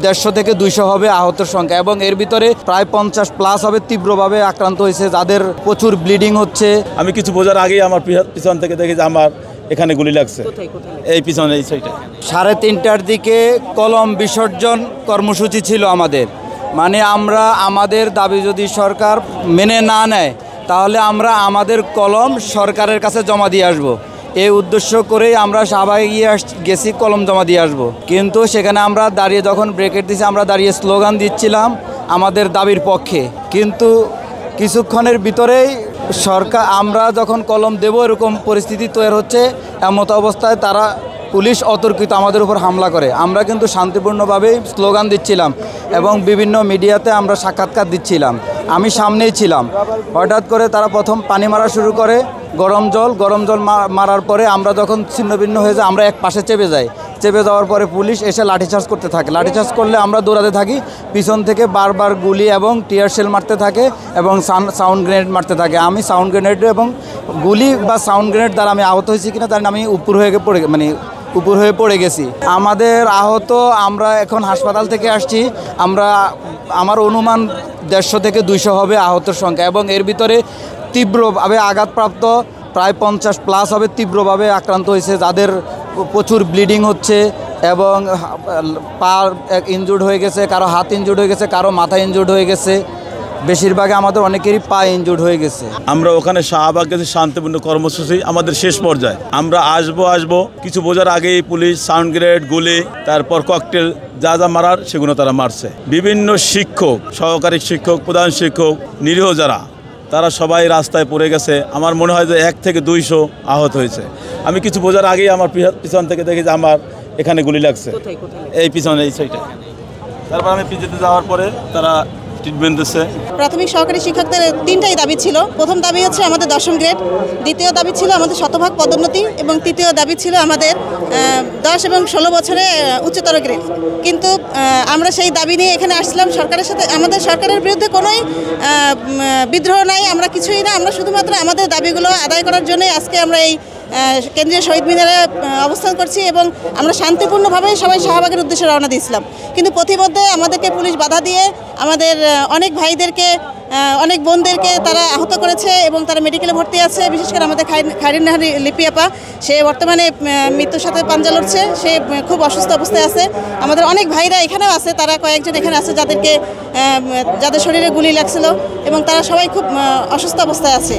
150 থেকে 200 হবে আহতের সংখ্যা, এবং এর ভিতরে প্রায় 50+ হবে তীব্রভাবে আক্রান্ত হয়েছে, যাদের প্রচুর ব্লিডিং হচ্ছে। আমি কিছু বোঝার আগেই আমার পিছন থেকে দেখি যে আমার এখানে গুলি লাগছে, এই পিছনে এই সাইডে। 3:30টার দিকে কলম বিসর্জন কর্মসূচি ছিল আমাদের। মানে আমরা আমাদের দাবি যদি সরকার মেনে না নেয়, তাহলে আমরা আমাদের কলম সরকারের কাছে জমা দিয়ে আসব। এই উদ্দেশ্য করেই আমরা সবাই গেছি কলম জমা দিয়ে আসব। কিন্তু সেখানে আমরা দাঁড়িয়ে যখন ব্রেকেট দিয়েছি, আমরা দাঁড়িয়ে স্লোগান দিচ্ছিলাম আমাদের দাবির পক্ষে। কিন্তু কিছুক্ষণের ভিতরেই সরকার, আমরা যখন কলম দেব এরকম পরিস্থিতি তৈরি হচ্ছে, এমত অবস্থায় তারা পুলিশ অতর্কিত আমাদের উপর হামলা করে। আমরা কিন্তু শান্তিপূর্ণভাবেই স্লোগান দিচ্ছিলাম এবং বিভিন্ন মিডিয়াতে আমরা সাক্ষাৎকার দিচ্ছিলাম, আমি সামনেই ছিলাম। হঠাৎ করে তারা প্রথম পানি মারা শুরু করে, গরম জল মারার পরে আমরা যখন ছিন্নভিন্ন হয়ে যাই, আমরা এক পাশে চেপে যাওয়ার পরে পুলিশ এসে লাঠিচার্জ করতে থাকে। লাঠিচার্জ করলে আমরা দৌড়াতে থাকি, পিছন থেকে বারবার গুলি এবং টিয়ার শেল মারতে থাকে এবং সাউন্ড গ্রেনেড মারতে থাকে। আমি সাউন্ড গ্রেনেড এবং গুলি বা সাউন্ড গ্রেনেড দ্বারা আমি আহত হয়েছি কিনা তার আমি উপর হয়ে পড়ে গেছি। আমাদের আহত, আমরা এখন হাসপাতাল থেকে আসছি, আমার অনুমান 150 থেকে 200 হবে আহতের সংখ্যা, এবং এর ভিতরে তীব্রভাবে আঘাতপ্রাপ্ত প্রায় 50+ হবে তীব্রভাবে আক্রান্ত হয়েছে, যাদের প্রচুর ব্লিডিং হচ্ছে এবং পা ইনজুর্ড হয়ে গেছে, কারো হাত ইনজুর্ড হয়ে গেছে, কারো মাথা ইনজুর্ড হয়ে গেছে। বেশিরভাগ আমাদের অনেকেরই পা ইনজুর্ড হয়ে গেছে। আমরা ওখানে শাহবাগ গেছি, শান্তিপূর্ণ কর্মসূচি আমাদের শেষ পর্যায়ে। আমরা আসবো কিছু বোঝার আগেই পুলিশ সাউন্ড গ্রেনেড, গুলি, তারপর ককটেল যা মারার সেগুলো তারা মারছে। বিভিন্ন শিক্ষক, সহকারী শিক্ষক, প্রধান শিক্ষক, নিরীহ যারা, তারা সবাই রাস্তায় পড়ে গেছে। আমার মনে হয় যে 1 থেকে 200 আহত হয়েছে। আমি কিছু বোঝার আগেই আমার পিছন থেকে দেখি যে আমার এখানে গুলি লাগছে, এই পিছনে এই সাইডে। তারপর আমি পিছনে যাওয়ার পরে তারা ট্রিটমেন্ট দিচ্ছে। প্রাথমিক সহকারী শিক্ষকদের 3টাই দাবি ছিল। প্রথম দাবি হচ্ছে আমাদের 10ম গ্রেড, দ্বিতীয় দাবি ছিল আমাদের শতভাগ পদোন্নতি, এবং তৃতীয় দাবি ছিল আমাদের 10 এবং 16 বছরে উচ্চতর গ্রেড। কিন্তু আমরা সেই দাবি নিয়ে এখানে আসলাম। সরকারের সাথে আমাদের সরকারের বিরুদ্ধে কোনোই বিদ্রোহ নাই, আমরা কিছুই না। আমরা শুধুমাত্র আমাদের দাবিগুলো আদায় করার জন্যই আজকে আমরা এই কেন্দ্রীয় শহীদ মিনারে অবস্থান করছি, এবং আমরা শান্তিপূর্ণভাবেই সবাই শাহবাগের উদ্দেশ্যে রওনা দিয়েছিলাম। কিন্তু পথিমধ্যে আমাদেরকে পুলিশ বাধা দিয়ে আমাদের অনেক ভাইদেরকে, অনেক বোনদেরকে তারা আহত করেছে এবং তারা মেডিকেলে ভর্তি আছে। বিশেষ করে আমাদের খায়রুন নাহার লিপি আপা, সে বর্তমানে মৃত্যুর সাথে পাঞ্জা লড়ছে, সে খুব অসুস্থ অবস্থায় আছে। আমাদের অনেক ভাইরা এখানেও আছে, তারা কয়েকজন এখানে আছে যাদের শরীরে গুলি লাগছিল এবং তারা সবাই খুব অসুস্থ অবস্থায় আছে।